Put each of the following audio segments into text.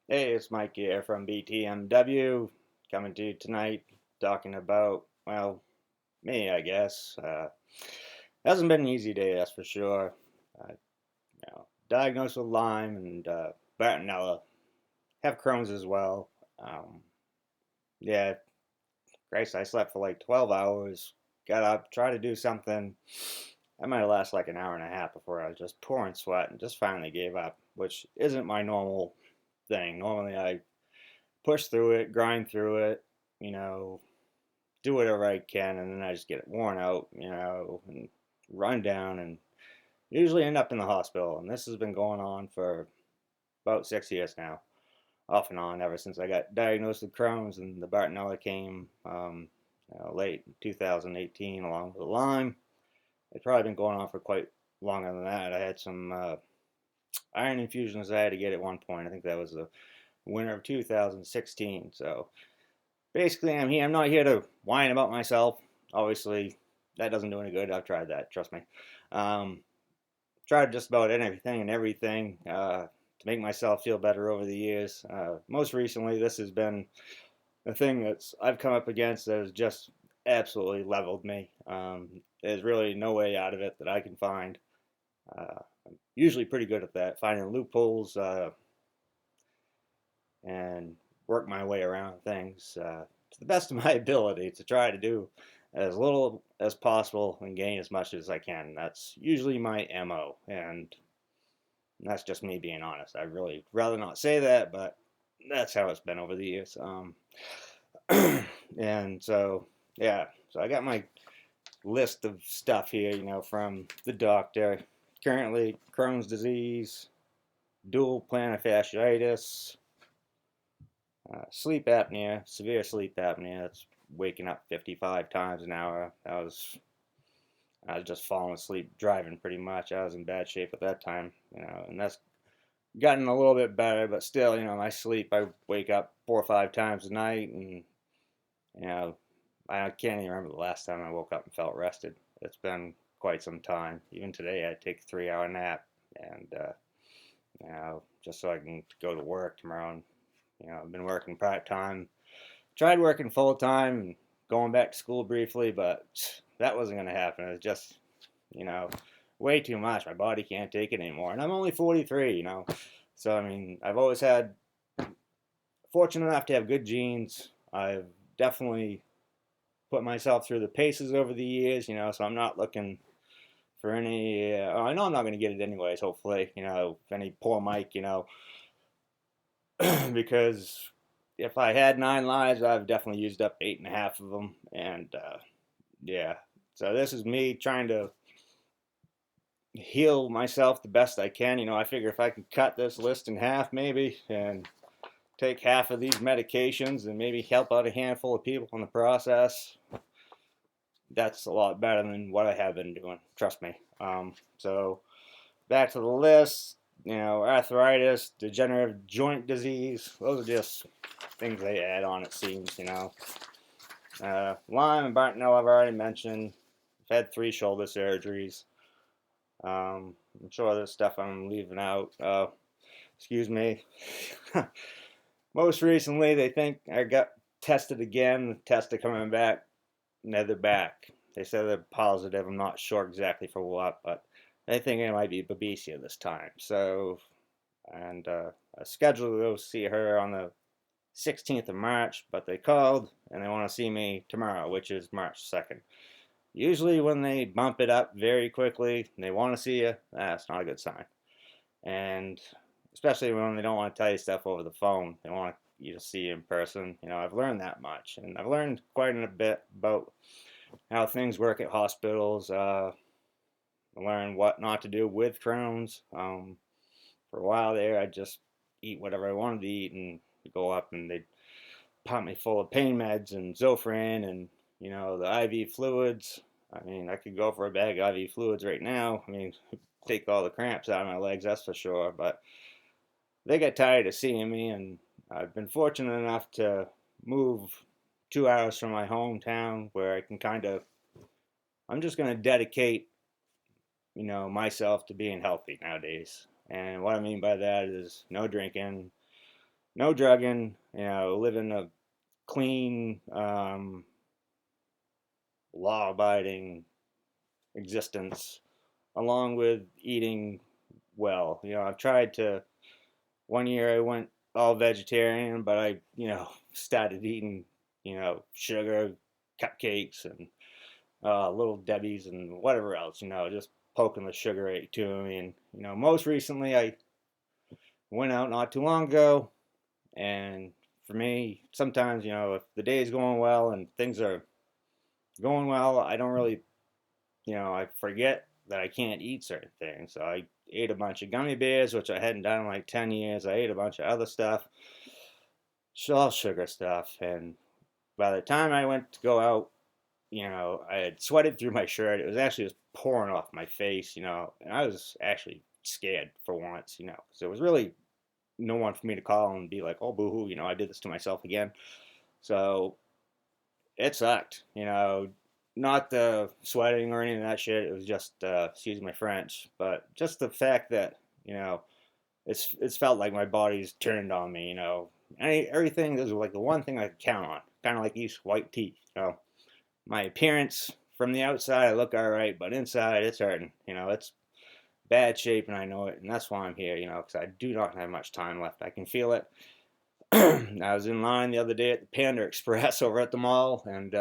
Hey, it's Mike here from btmw, coming to you tonight talking about, well, me, I guess. Hasn't been an easy day, that's for sure. Diagnosed with Lyme and bartonella. Have Crohn's as well. Um, yeah, Christ, I slept for like 12 hours. Got up, tried to do something. I might have lasted like an hour and a half before I was just pouring sweat and just finally gave up, which isn't my normal thing. Normally, I push through it, grind through it, you know, do whatever I can, and then I just get worn out, and run down, and usually end up in the hospital. And this has been going on for about 6 years now, off and on, ever since I got diagnosed with Crohn's and the Bartonella came late 2018, along with the Lyme. It's probably been going on for quite longer than that. I had some iron infusions I had to get at one point. I think that was the winter of 2016. So basically, I'm here. I'm not here to whine about myself. Obviously, that doesn't do any good. I've tried that. Trust me. Um, Tried just about anything and everything to make myself feel better over the years. Most recently, this has been a thing that's I've come up against that has just absolutely leveled me. There's really no way out of it that I can find. I'm usually pretty good at that, finding loopholes and work my way around things to the best of my ability to try to do as little as possible and gain as much as I can. That's usually my MO, and that's just me being honest. I'd really rather not say that, but that's how it's been over the years. And so, yeah, so I got my list of stuff here, from the doctor. Currently, Crohn's disease, dual plantar fasciitis, sleep apnea, severe sleep apnea. That's waking up 55 times an hour. I was just falling asleep driving pretty much. I was in bad shape at that time, and that's gotten a little bit better, but still, my sleep, I wake up 4 or 5 times a night, and you know, I can't even remember the last time I woke up and felt rested. It's been quite some time. Even today, I take a 3 hour nap, and just so I can go to work tomorrow. And, I've been working part time. Tried working full time and going back to school briefly, but that wasn't going to happen. It was just, you know, way too much. My body can't take it anymore. And I'm only 43. So, I mean, I've always had, fortunate enough to have good genes. I've definitely put myself through the paces over the years, so I'm not looking for any, I know I'm not going to get it anyways, hopefully, any poor Mike, because if I had 9 lives, I've definitely used up 8.5 of them. And yeah, so this is me trying to heal myself the best I can. I figure if I can cut this list in half, maybe, and take half of these medications and maybe help out a handful of people in the process, that's a lot better than what I have been doing. Trust me. So back to the list. Arthritis, degenerative joint disease. Those are just things they add on, it seems. Lyme and Bartonella I've already mentioned. I've had 3 shoulder surgeries. I'm sure there's stuff I'm leaving out. Excuse me. Most recently, they think I got tested again. The tests are coming back. No, they're back. They said they're positive. I'm not sure exactly for what, but they think it might be Babesia this time. So, and I scheduled to go see her on the 16th of March, but they called and they want to see me tomorrow, which is March 2nd. Usually, when they bump it up very quickly, and they want to see you, that's not a good sign. And especially when they don't want to tell you stuff over the phone, they want you to see you in person. I've learned that much, and I've learned quite a bit about how things work at hospitals. I learned what not to do with Crohn's. For a while there, I'd just eat whatever I wanted to eat and go up, and they'd pump me full of pain meds and Zofran and the IV fluids. I mean, I could go for a bag of IV fluids right now. I mean, take all the cramps out of my legs, that's for sure. But they got tired of seeing me, and I've been fortunate enough to move 2 hours from my hometown where I can I'm just going to dedicate, myself to being healthy nowadays. And what I mean by that is no drinking, no drugging, living a clean, law-abiding existence, along with eating well. I've tried to. One year I went all vegetarian, but I, started eating, sugar, cupcakes, and Little Debbie's and whatever else, just poking the sugar right to me. And, most recently I went out not too long ago, and for me, sometimes, if the day is going well and things are going well, I don't really, I forget that I can't eat certain things. So I ate a bunch of gummy bears, which I hadn't done in like 10 years. I ate a bunch of other stuff, all sugar stuff. And by the time I went to go out, I had sweated through my shirt. It was actually just pouring off my face, and I was actually scared for once, because there was really no one for me to call and be like, oh, boo hoo, I did this to myself again. So it sucked, not the sweating or any of that shit. It was just, excuse my French, but just the fact that, it's felt like my body's turned on me, everything is like the one thing I could count on, kind of like these white teeth, my appearance from the outside, I look all right, but inside it's hurting. It's bad shape, and I know it, and that's why I'm here. Because I do not have much time left. I can feel it. I was in line the other day at the Panda Express over at the mall, and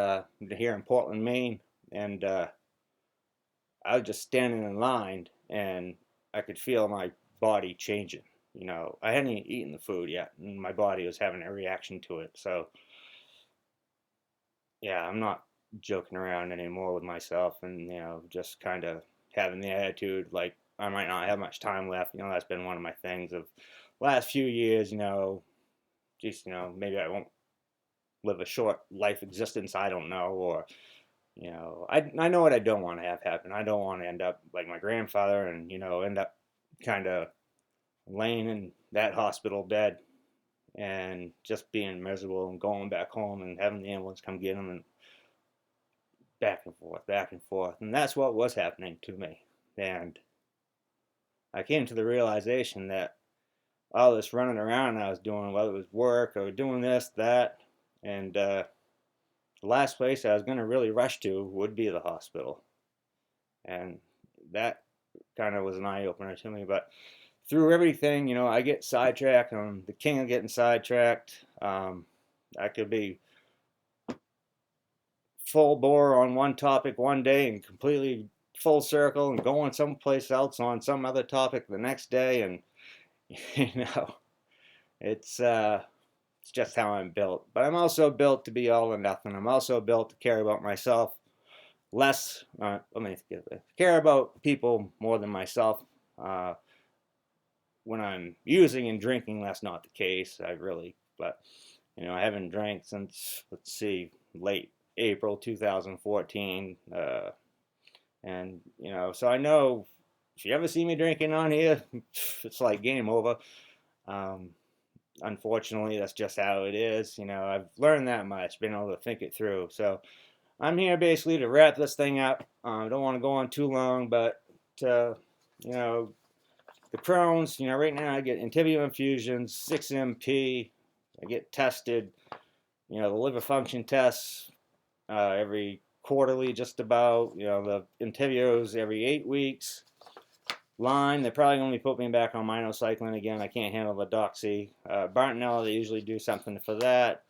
here in Portland, Maine, and I was just standing in line, and I could feel my body changing. I hadn't even eaten the food yet, and my body was having a reaction to it. So, yeah, I'm not joking around anymore with myself, and just kind of having the attitude like I might not have much time left. That's been one of my things of last few years. Just maybe I won't live a short life existence. I don't know, or I know what I don't want to have happen. I don't want to end up like my grandfather, and end up kind of laying in that hospital bed and just being miserable and going back home and having the ambulance come get him and back and forth. And that's what was happening to me. And I came to the realization that all this running around I was doing, whether it was work or doing this, that, and the last place I was going to really rush to would be the hospital. And that kind of was an eye opener to me. But through everything, I get sidetracked. I'm the king of getting sidetracked. I could be full bore on one topic one day and completely full circle and going someplace else on some other topic the next day. And it's just how I'm built. But I'm also built to be all or nothing. I'm also built to care about myself less. Care about people more than myself. When I'm using and drinking, that's not the case. But I haven't drank since, let's see, late April 2014. And, so I know if you ever see me drinking on here, it's like game over. Unfortunately, that's just how it is. I've learned that much, been able to think it through. So I'm here basically to wrap this thing up. I don't want to go on too long, but, the Crohn's, right now I get Entyvio infusions, 6-MP. I get tested, the liver function tests every quarterly, just about. The Entyvio's every 8 weeks. Lyme, they probably only put me back on minocycline again. I can't handle the doxy. Bartonella, they usually do something for that.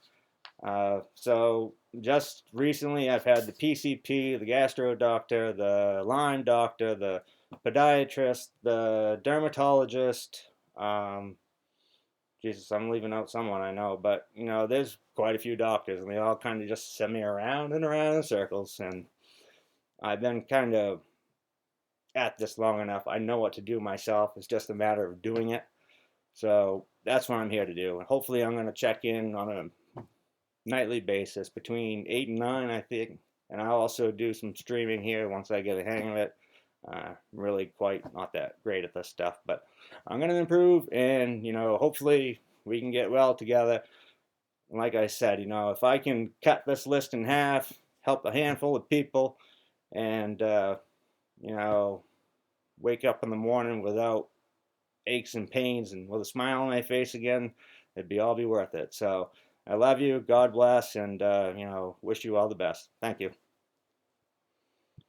So just recently, I've had the PCP, the gastro doctor, the Lyme doctor, the podiatrist, the dermatologist. Jesus, I'm leaving out someone I know, but there's quite a few doctors, and they all kind of just send me around and around in circles. And I've been kind of at this long enough. I know what to do myself. It's just a matter of doing it. So that's what I'm here to do. And hopefully, I'm going to check in on a nightly basis between 8 and 9, I think. And I'll also do some streaming here once I get a hang of it. Really quite not that great at this stuff, but I'm going to improve, and hopefully we can get well together. Like I said, if I can cut this list in half, help a handful of people, and wake up in the morning without aches and pains, and with a smile on my face again, it'd all be worth it. So I love you. God bless, and wish you all the best. Thank you.